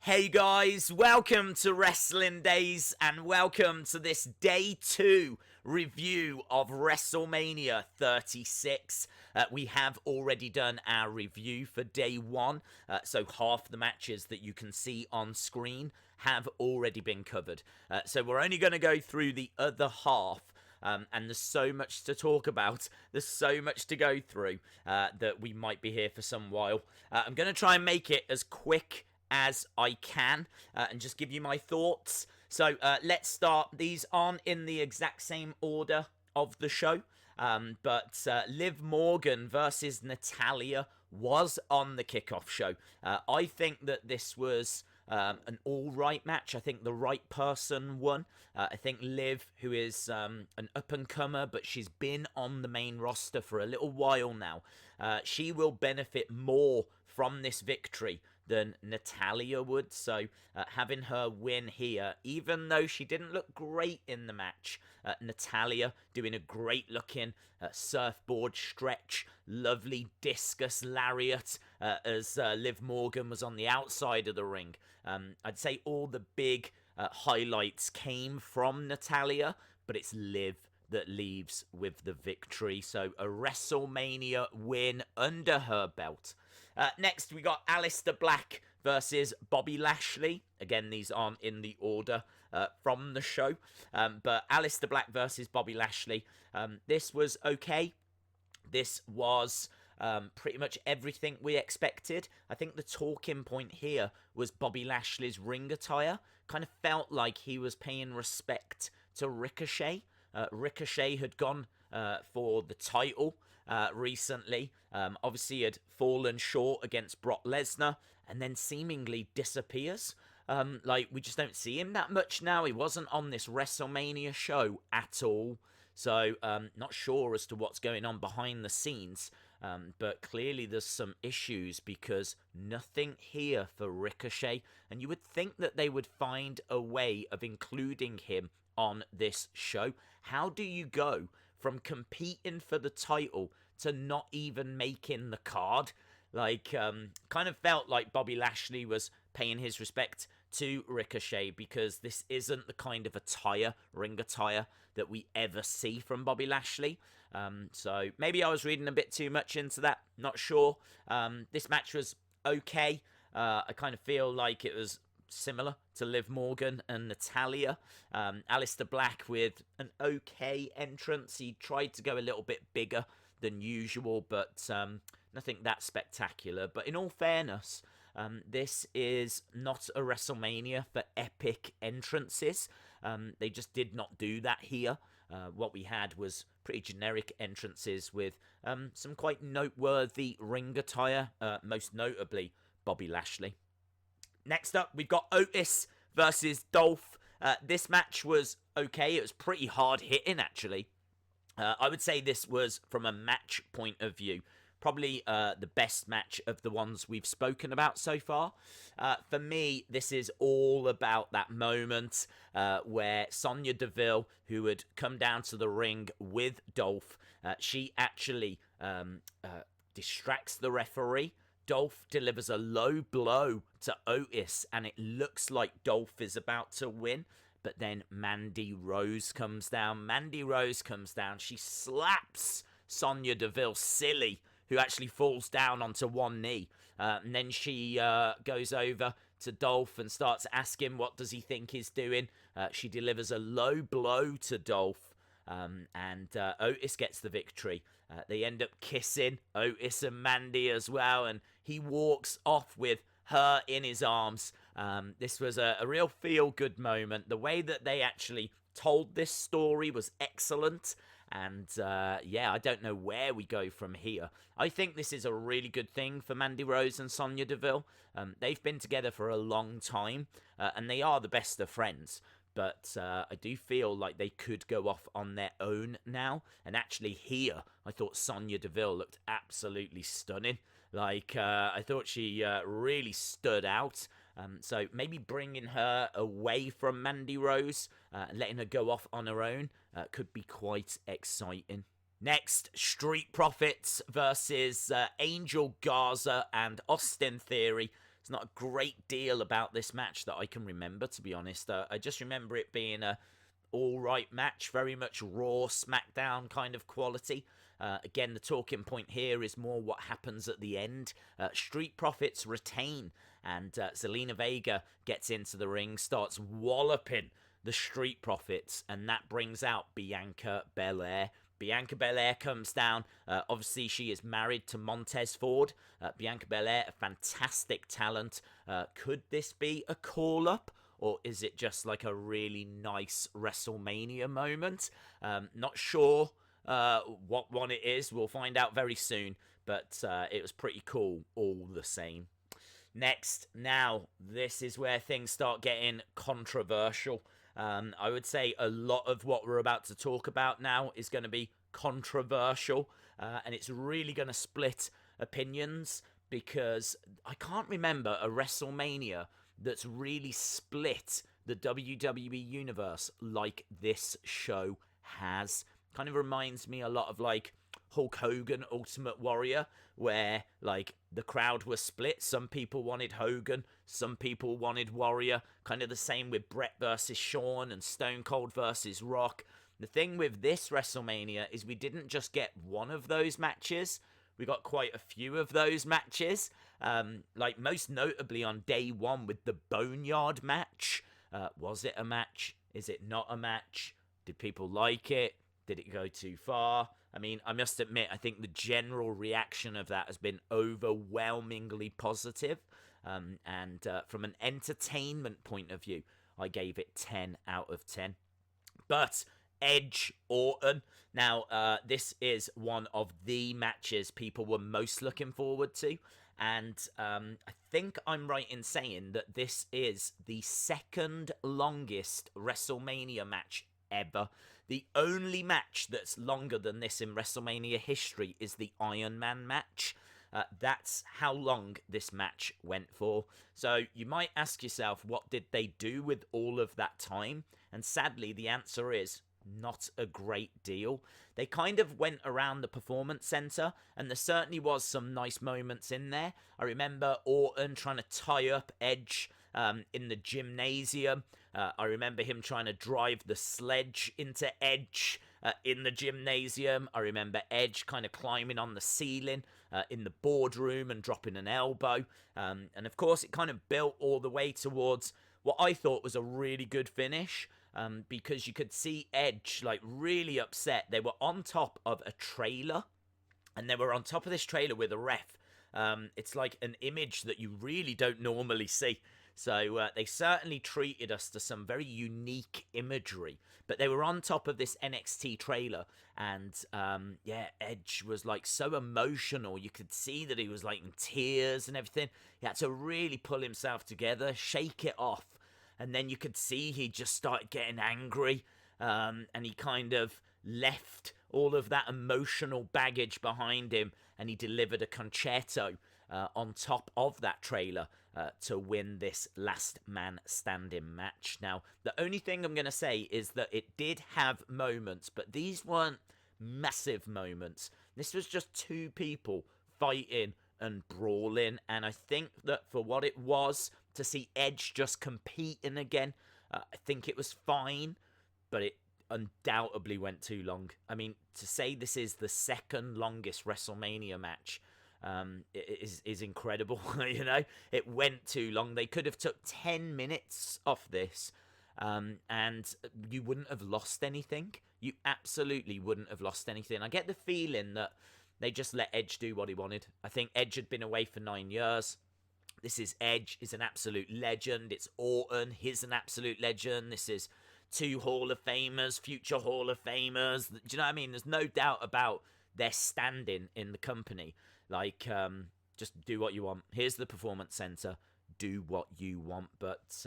Hey guys, welcome to Wrestling Days and welcome to this Day 2 review of WrestleMania 36. We have already done our review for Day 1, so half the matches that you can see on screen have already been covered. So we're only going to go through the other half. And there's so much to talk about. There's so much to go through that we might be here for some while. I'm going to try and make it as quick as I can and just give you my thoughts. So let's start. These aren't in the exact same order of the show, but Liv Morgan versus Natalya was on the kickoff show. I think that this was an all-right match. I think the right person won. I think Liv, who is an up-and-comer, but she's been on the main roster for a little while now, she will benefit more from this victory than Natalya would. So having her win here, even though she didn't look great in the match, Natalya doing a great looking surfboard stretch, lovely discus lariat as Liv Morgan was on the outside of the ring. I'd say all the big highlights came from Natalya, but it's Liv that leaves with the victory. So a WrestleMania win under her belt. Next, we got Alistair Black versus Bobby Lashley. Again, these aren't in the order from the show. But Alistair Black versus Bobby Lashley. This was okay. This was pretty much everything we expected. I think the talking point here was Bobby Lashley's ring attire. Kind of felt like he was paying respect to Ricochet. Ricochet had gone for the title recently. Obviously had fallen short against Brock Lesnar and then seemingly disappears. We just don't see him that much now. He wasn't on this WrestleMania show at all. So not sure as to what's going on behind the scenes. But clearly there's some issues because nothing here for Ricochet. And you would think that they would find a way of including him on this show. How do you go from competing for the title to not even making the card? Kind of felt like Bobby Lashley was paying his respect to Ricochet because this isn't the kind of ring attire that we ever see from Bobby Lashley. So maybe I was reading a bit too much into that. Not sure. This match was okay. I kind of feel like it was similar to Liv Morgan and Natalya. Alistair Black with an okay entrance. He tried to go a little bit bigger than usual, but nothing that spectacular. But in all fairness, this is not a WrestleMania for epic entrances. They just did not do that here. What we had was pretty generic entrances with some quite noteworthy ring attire, most notably Bobby Lashley. Next up, we've got Otis versus Dolph. This match was okay. It was pretty hard hitting, actually. I would say this was, from a match point of view, probably the best match of the ones we've spoken about so far. For me, this is all about that moment where Sonya Deville, who had come down to the ring with Dolph, she actually distracts the referee. Dolph delivers a low blow to Otis, and it looks like Dolph is about to win. But then Mandy Rose comes down. She slaps Sonya Deville silly, who actually falls down onto one knee. And then she goes over to Dolph and starts asking what does he think he's doing. She delivers a low blow to Dolph. And Otis gets the victory. They end up kissing, Otis and Mandy as well, and he walks off with her in his arms. This was a real feel-good moment. The way that they actually told this story was excellent. And I don't know where we go from here. I think this is a really good thing for Mandy Rose and Sonya Deville. They've been together for a long time, and they are the best of friends. But I do feel like they could go off on their own now. And actually here, I thought Sonya Deville looked absolutely stunning. I thought she really stood out. So maybe bringing her away from Mandy Rose and letting her go off on her own could be quite exciting. Next, Street Profits versus Angel Garza and Austin Theory. It's not a great deal about this match that I can remember, to be honest. I just remember it being a all-right match, very much Raw, Smackdown kind of quality. Again, the talking point here is more what happens at the end. Street Profits retain, and Zelina Vega gets into the ring, starts walloping the Street Profits, and that brings out Bianca Belair. Bianca Belair comes down. Obviously, she is married to Montez Ford. Bianca Belair, a fantastic talent. Could this be a call-up? Or is it just like a really nice WrestleMania moment? Not sure what one it is. We'll find out very soon. But it was pretty cool all the same. Next, now, this is where things start getting controversial. I would say a lot of what we're about to talk about now is going to be controversial. And it's really going to split opinions because I can't remember a WrestleMania that's really split the WWE universe like this show has. Kind of reminds me a lot of like Hulk Hogan Ultimate Warrior, where like the crowd was split. Some people wanted Hogan, some people wanted Warrior. Kind of the same with Bret versus Shawn and Stone Cold versus Rock. The thing with this WrestleMania is we didn't just get one of those matches. We got quite a few of those matches, like most notably on day one with the Boneyard match. Was it a match? Is it not a match? Did people like it? Did it go too far? I mean, I must admit, I think the general reaction of that has been overwhelmingly positive. And from an entertainment point of view, I gave it 10 out of 10. But Edge Orton. Now, this is one of the matches people were most looking forward to. And I think I'm right in saying that this is the second longest WrestleMania match ever. The only match that's longer than this in WrestleMania history is the Iron Man match. That's how long this match went for. So you might ask yourself, what did they do with all of that time? And sadly, the answer is not a great deal. They kind of went around the Performance Center, and there certainly was some nice moments in there. I remember Orton trying to tie up Edge in the gymnasium. I remember him trying to drive the sledge into Edge in the gymnasium. I remember Edge kind of climbing on the ceiling in the boardroom and dropping an elbow. And of course, it kind of built all the way towards what I thought was a really good finish. Because you could see Edge like really upset. They were on top of a trailer, and they were on top of this trailer with a ref. It's like an image that you really don't normally see. So they certainly treated us to some very unique imagery. But they were on top of this NXT trailer, and yeah, Edge was like so emotional. You could see that he was like in tears and everything. He had to really pull himself together, shake it off. And then you could see he just started getting angry, and he kind of left all of that emotional baggage behind him, and he delivered a concerto on top of that trailer to win this last man standing match. Now, the only thing I'm going to say is that it did have moments, but these weren't massive moments. This was just two people fighting and brawling, and I think that for what it was, to see Edge just competing again, I think it was fine, but it undoubtedly went too long. I mean, to say this is the second longest WrestleMania match is incredible. You know, it went too long. They could have took 10 minutes off this, and you wouldn't have lost anything. You absolutely wouldn't have lost anything. I get the feeling that they just let Edge do what he wanted. I think Edge had been away for 9 years. This is Edge, is an absolute legend. It's Orton, he's an absolute legend. This is two Hall of Famers, future Hall of Famers. Do you know what I mean? There's no doubt about their standing in the company. Like, just do what you want. Here's the Performance Center. Do what you want. But,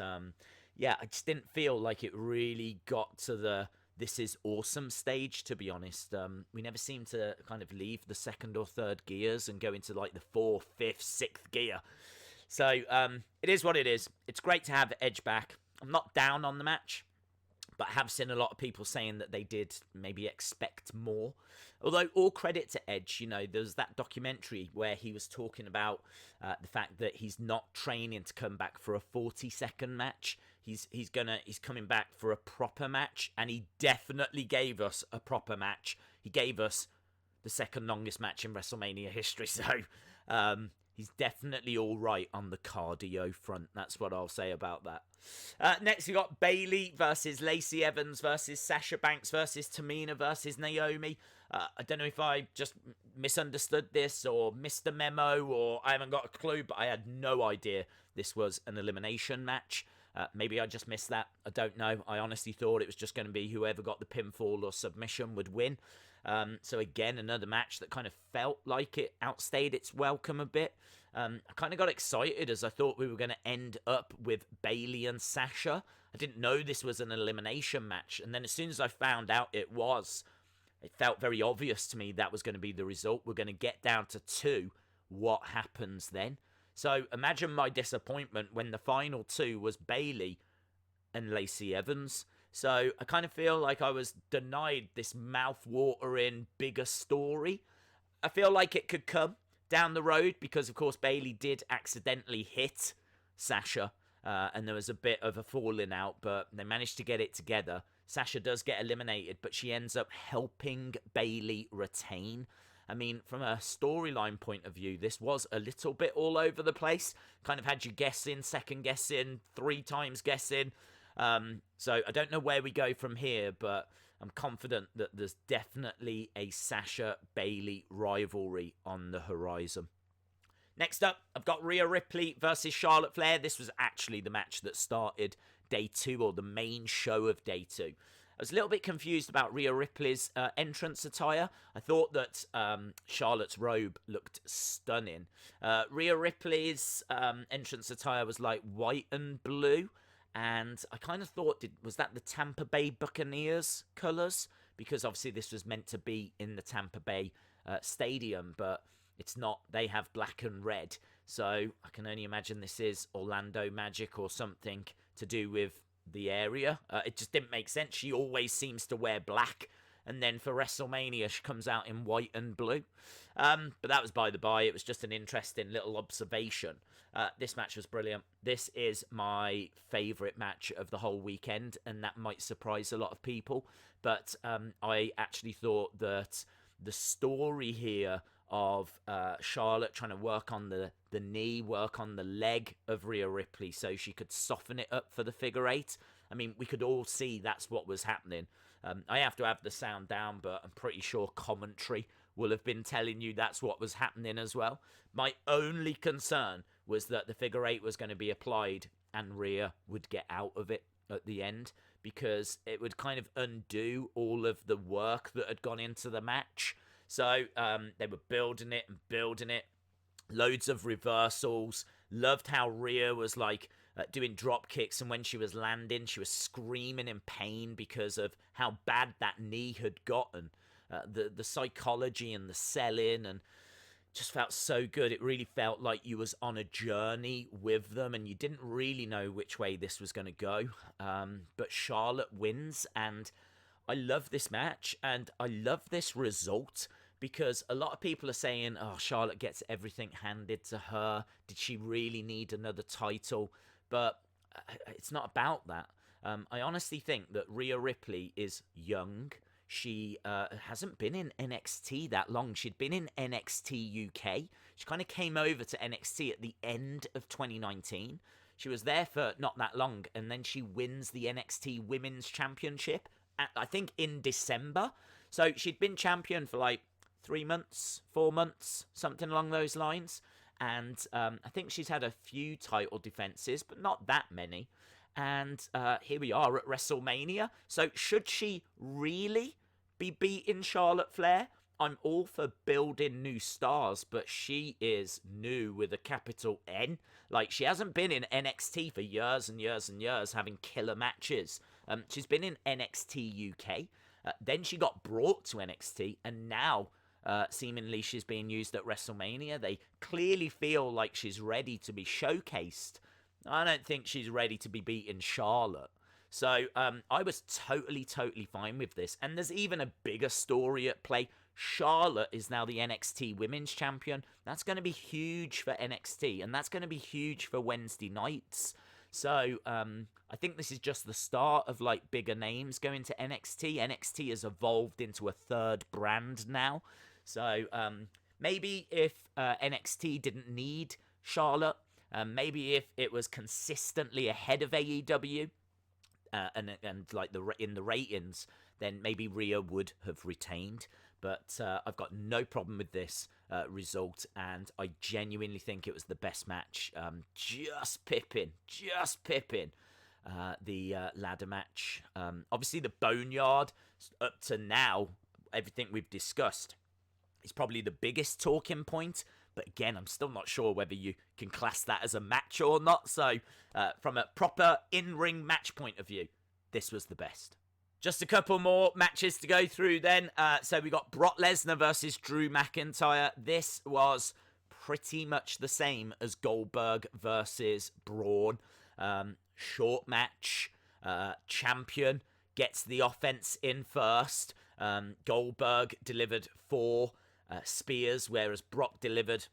yeah, I just didn't feel like it really got to the this is awesome stage, to be honest. We never seem to kind of leave the second or third gears and go into, like, the fourth, fifth, sixth gear. So, it is what it is. It's great to have Edge back. I'm not down on the match, But I have seen a lot of people saying that they did maybe expect more. Although, all credit to Edge, you know, there's that documentary where he was talking about the fact that he's not training to come back for a 40-second match. He's coming back for a proper match, and he definitely gave us a proper match. He gave us the second longest match in WrestleMania history, so he's definitely all right on the cardio front. That's what I'll say about that. Next, we got Bayley versus Lacey Evans versus Sasha Banks versus Tamina versus Naomi. I don't know if I just misunderstood this or missed a memo or I haven't got a clue, but I had no idea this was an elimination match. Maybe I just missed that. I don't know. I honestly thought it was just going to be whoever got the pinfall or submission would win. So again, another match that kind of felt like it outstayed its welcome a bit. I kind of got excited as I thought we were going to end up with Bayley and Sasha. I didn't know this was an elimination match. And then as soon as I found out it felt very obvious to me that was going to be the result. We're going to get down to 2. What happens then? So imagine my disappointment when the final 2 was Bayley and Lacey Evans. So I kind of feel like I was denied this mouth-watering, bigger story. I feel like it could come down the road because, of course, Bayley did accidentally hit Sasha. And there was a bit of a falling out, but they managed to get it together. Sasha does get eliminated, but she ends up helping Bayley retain. I mean, from a storyline point of view, this was a little bit all over the place. Kind of had you guessing, second guessing, 3 times guessing. So I don't know where we go from here, but I'm confident that there's definitely a Sasha-Bayley rivalry on the horizon. Next up, I've got Rhea Ripley versus Charlotte Flair. This was actually the match that started day 2, or the main show of day 2. I was a little bit confused about Rhea Ripley's entrance attire. I thought that Charlotte's robe looked stunning. Rhea Ripley's entrance attire was like white and blue. And I kind of thought, was that the Tampa Bay Buccaneers colours? Because obviously this was meant to be in the Tampa Bay stadium, but it's not. They have black and red. So I can only imagine this is Orlando Magic or something to do with the area. It just didn't make sense. She always seems to wear black. And then for WrestleMania, she comes out in white and blue. But that was by the by. It was just an interesting little observation. This match was brilliant. This is my favourite match of the whole weekend, and that might surprise a lot of people. But I actually thought that the story here of Charlotte trying to work on the knee, work on the leg of Rhea Ripley so she could soften it up for the figure 8. I mean, we could all see that's what was happening. I have to have the sound down, but I'm pretty sure commentary will have been telling you that's what was happening as well. My only concern was that the figure 8 was going to be applied and Rhea would get out of it at the end, because it would kind of undo all of the work that had gone into the match. So they were building it and building it. Loads of reversals. Loved how Rhea was like doing drop kicks, and when she was landing, she was screaming in pain because of how bad that knee had gotten. The psychology and the selling, and just felt so good. It really felt like you was on a journey with them, and you didn't really know which way this was going to go. But Charlotte wins, and I love this match, and I love this result, because a lot of people are saying, oh, Charlotte gets everything handed to her. Did she really need another title? But it's not about that. I honestly think that Rhea Ripley is young. She hasn't been in NXT that long. She'd been in NXT UK. She kind of came over to NXT at the end of 2019. She was there for not that long, and then she wins the NXT Women's Championship, I think in December. So she'd been champion for like 3 months, 4 months, something along those lines. And I think she's had a few title defenses, but not that many. And here we are at WrestleMania. So should she really be beating Charlotte Flair? I'm all for building new stars, but she is new with a capital N. Like, she hasn't been in NXT for years and years and years, having killer matches. She's been in NXT UK. Then she got brought to NXT, and now seemingly she's being used at WrestleMania. They clearly feel like she's ready to be showcased. I don't think she's ready to be beating Charlotte. So I was totally fine with this. And there's even a bigger story at play. Charlotte is now the NXT Women's Champion. That's going to be huge for NXT, and that's going to be huge for Wednesday nights. So I think this is just the start of like bigger names going to NXT. NXT has evolved into a third brand now. So maybe if NXT didn't need Charlotte, maybe if it was consistently ahead of AEW, and like in the ratings, then maybe Rhea would have retained. But I've got no problem with this result, and I genuinely think it was the best match. Just pipping the ladder match. Obviously, the Boneyard, up to now, everything we've discussed, is probably the biggest talking point. But again, I'm still not sure whether you can class that as a match or not. So from a proper in-ring match point of view, this was the best. Just a couple more matches to go through then. So we got Brock Lesnar versus Drew McIntyre. This was pretty much the same as Goldberg versus Braun. Short match. Champion gets the offense in first. Goldberg delivered 4 spears, whereas Brock delivered,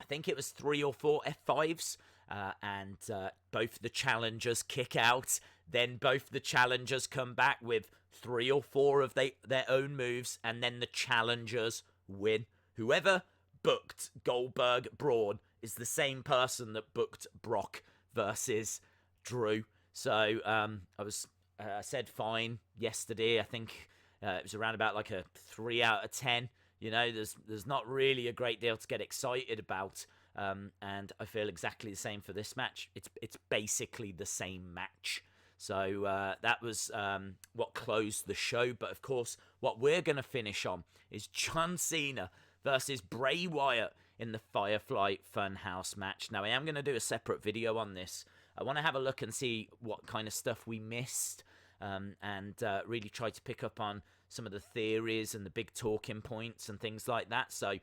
I think it was 3 or 4 F5s. And both the challengers kick out. Then both the challengers come back with 3 or 4 of their own moves, and then the challengers win. Whoever booked Goldberg Braun is the same person that booked Brock versus Drew. So I said fine yesterday. I think it was around about like a 3 out of 10. You know, there's not really a great deal to get excited about. And I feel exactly the same for this match. It's basically the same match. So that was what closed the show. But of course, what we're going to finish on is John Cena versus Bray Wyatt in the Firefly Fun House match. Now, I am going to do a separate video on this. I want to have a look and see what kind of stuff we missed, and really try to pick up on some of the theories and the big talking points and things like that. So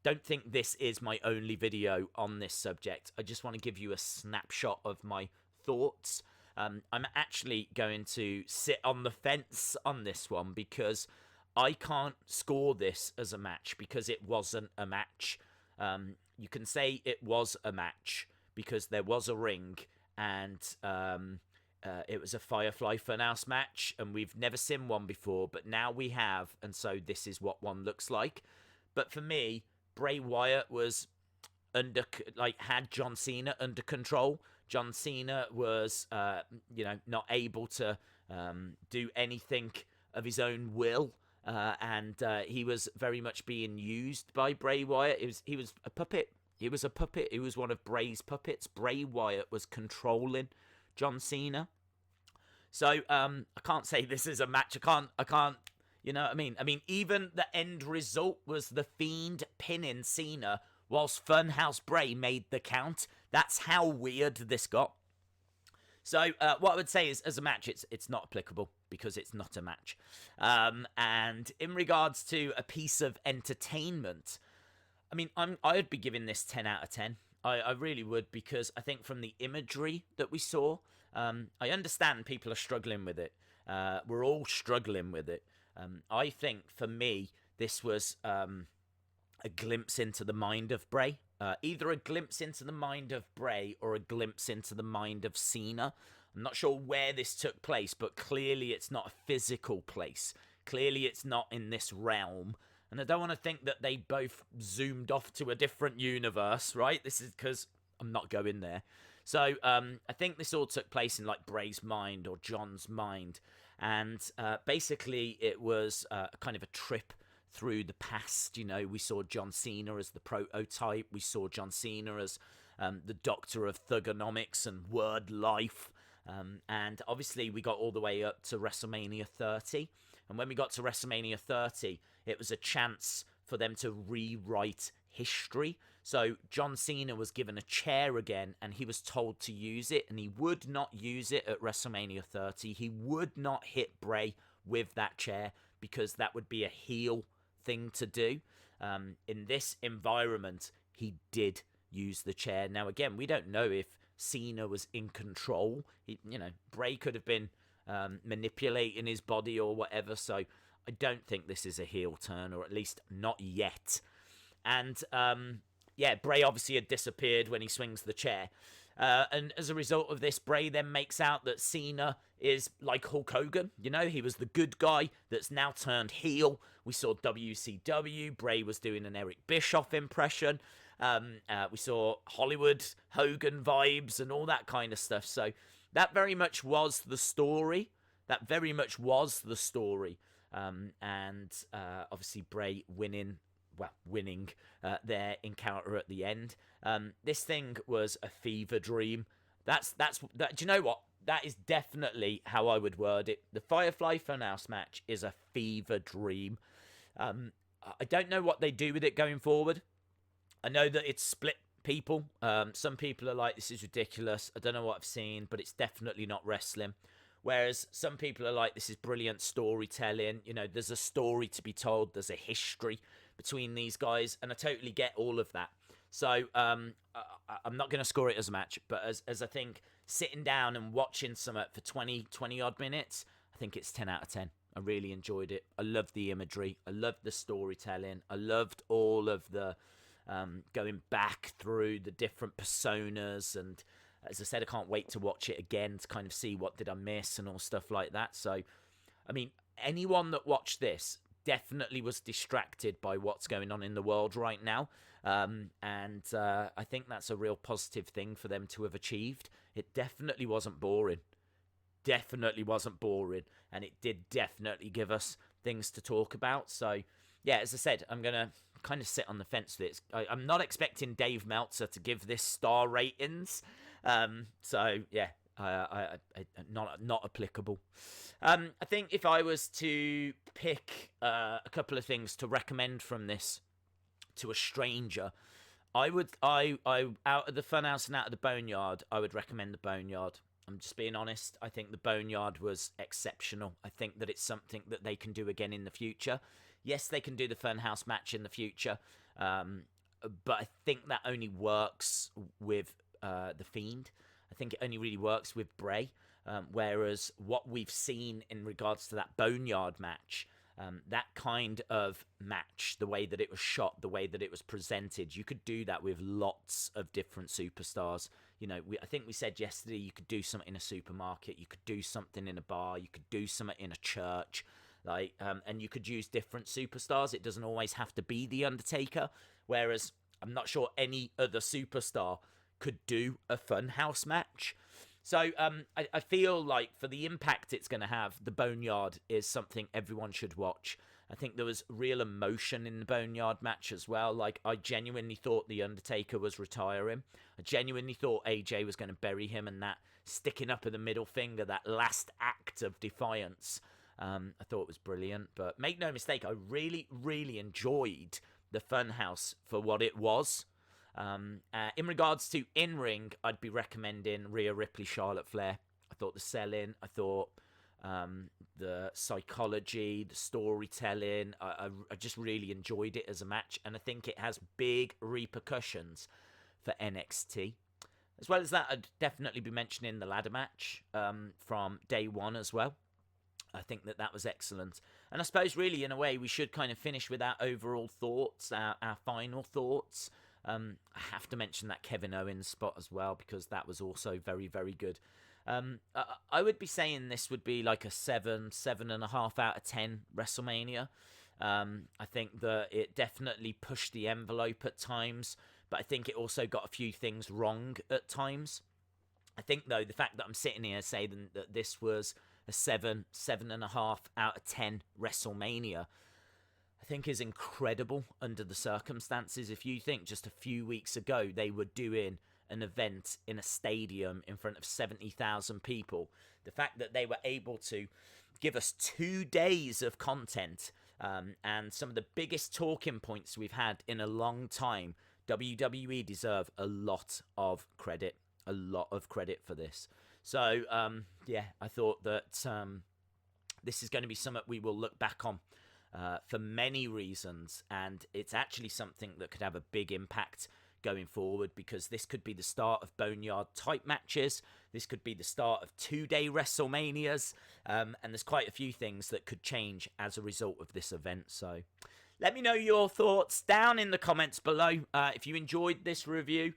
don't think this is my only video on this subject. I just want to give you a snapshot of my thoughts. I'm actually going to sit on the fence on this one because I can't score this as a match because it wasn't a match. You can say it was a match because there was a ring and it was a Firefly Funhouse match, and we've never seen one before, but now we have, and so this is what one looks like. But for me, Bray Wyatt was had John Cena under control. John Cena was, not able to do anything of his own will, and he was very much being used by Bray Wyatt. He was a puppet. He was a puppet. He was one of Bray's puppets. Bray Wyatt was controlling John Cena. So I can't say this is a match. I can't. You know what I mean? I mean, even the end result was the Fiend pinning Cena whilst Funhouse Bray made the count. That's how weird this got. So what I would say is, as a match, it's not applicable because it's not a match. And in regards to a piece of entertainment, I mean, I'd be giving this 10 out of 10. I really would, because I think from the imagery that we saw, I understand people are struggling with it. We're all struggling with it. I think, for me, this was a glimpse into the mind of Bray. Either a glimpse into the mind of Bray or a glimpse into the mind of Cena. I'm not sure where this took place, but clearly it's not a physical place. Clearly it's not in this realm. And I don't want to think that they both zoomed off to a different universe, right? This is because I'm not going there. So I think this all took place in like Bray's mind or John's mind. And basically it was kind of a trip through the past. You know, we saw John Cena as the prototype. We saw John Cena as the doctor of thugonomics and word life. And obviously we got all the way up to WrestleMania 30. And when we got to WrestleMania 30, it was a chance for them to rewrite history. So John Cena was given a chair again, and he was told to use it, and he would not use it at WrestleMania 30. He would not hit Bray with that chair because that would be a heel thing to do. In this environment, he did use the chair. Now, again, we don't know if Cena was in control. Bray could have been manipulating his body or whatever. So I don't think this is a heel turn, or at least not yet. And Bray obviously had disappeared when he swings the chair. And as a result of this, Bray then makes out that Cena is like Hulk Hogan. You know, he was the good guy that's now turned heel. We saw WCW. Bray was doing an Eric Bischoff impression. We saw Hollywood Hogan vibes and all that kind of stuff. So that very much was the story. Obviously Bray winning their encounter at the end. This thing was a fever dream. That. Do you know what? That is definitely how I would word it. The Firefly Fun House match is a fever dream. I don't know what they do with it going forward. I know that it's split people. Some people are like, this is ridiculous. I don't know what I've seen, but it's definitely not wrestling. Whereas some people are like, this is brilliant storytelling. You know, there's a story to be told. There's a history between these guys, and I totally get all of that. So I'm not going to score it as a match, but as I think sitting down and watching something for 20 odd minutes, I think it's 10 out of 10. I really enjoyed it. I loved the imagery. I loved the storytelling. I loved all of the going back through the different personas, and as I said, I can't wait to watch it again to kind of see what did I miss and all stuff like that. So, I mean, anyone that watched this definitely was distracted by what's going on in the world right now. I think that's a real positive thing for them to have achieved. It definitely wasn't boring. And it did definitely give us things to talk about. So, yeah, as I said, I'm going to kind of sit on the fence with it. I'm not expecting Dave Meltzer to give this star ratings. Not applicable. I think if I was to pick a couple of things to recommend from this to a stranger, I out of the Funhouse and out of the Boneyard, I would recommend the Boneyard. I'm just being honest. I think the Boneyard was exceptional. I think that it's something that they can do again in the future. Yes, they can do the Funhouse match in the future, but I think that only works with The Fiend. I think it only really works with Bray. Whereas what we've seen in regards to that Boneyard match, that kind of match, the way that it was shot, the way that it was presented, you could do that with lots of different superstars. You know, I think we said yesterday you could do something in a supermarket, you could do something in a bar, you could do something in a church, and you could use different superstars. It doesn't always have to be The Undertaker, whereas I'm not sure any other superstar could do a Funhouse match. So I feel like for the impact it's going to have, the Boneyard is something everyone should watch. I think there was real emotion in the Boneyard match as well. Like, I genuinely thought The Undertaker was retiring. I genuinely thought AJ was going to bury him, and that sticking up of the middle finger, that last act of defiance, I thought was brilliant. But make no mistake, I really, really enjoyed the Funhouse for what it was. In regards to in-ring, I'd be recommending Rhea, Ripley, Charlotte Flair. I thought the selling, I thought the psychology, the storytelling, I just really enjoyed it as a match, and I think it has big repercussions for NXT. As well as that, I'd definitely be mentioning the ladder match from day one as well. I think that was excellent. And I suppose really, in a way, we should kind of finish with our overall thoughts, our final thoughts. I have to mention that Kevin Owens spot as well, because that was also very, very good. I would be saying this would be like a 7.5 out of 10 WrestleMania. I think that it definitely pushed the envelope at times, but I think it also got a few things wrong at times. I think, though, the fact that I'm sitting here saying that this was a 7.5 out of 10 WrestleMania, I think is incredible under the circumstances. If you think just a few weeks ago they were doing an event in a stadium in front of 70,000 people, the fact that they were able to give us 2 days of content and some of the biggest talking points we've had in a long time, WWE deserve a lot of credit for this. So, I thought that this is going to be something we will look back on for many reasons, and it's actually something that could have a big impact going forward, because this could be the start of Boneyard type matches. This could be the start of 2-day WrestleManias. And there's quite a few things that could change as a result of this event. So let me know your thoughts down in the comments below. If you enjoyed this review,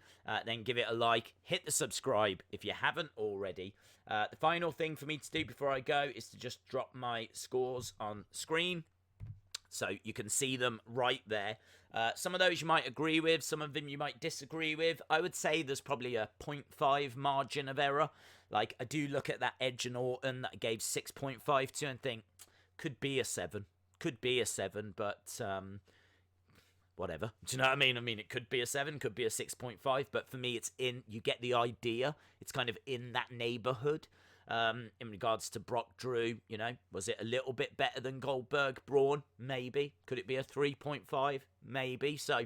then give it a like. Hit the subscribe if you haven't already. The final thing for me to do before I go is to just drop my scores on screen, so you can see them right there. Some of those you might agree with, some of them you might disagree with. I would say there's probably a 0.5 margin of error. Like, I do look at that Edge and Orton that I gave 6.5 to and think, could be a 7. Could be a 7, but whatever. Do you know what I mean? I mean, it could be a 7, could be a 6.5, but for me, it's in, you get the idea. It's kind of in that neighborhood. In regards to Brock Drew, you know, was it a little bit better than Goldberg Braun? Maybe. Could it be a 3.5? Maybe. So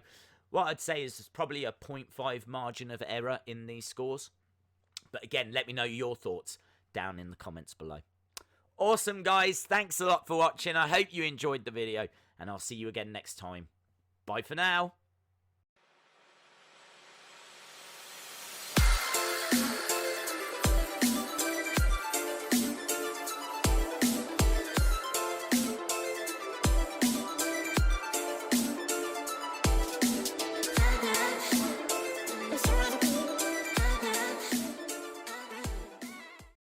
what I'd say is there's probably a 0.5 margin of error in these scores. But again, let me know your thoughts down in the comments below. Awesome, guys. Thanks a lot for watching. I hope you enjoyed the video, and I'll see you again next time. Bye for now.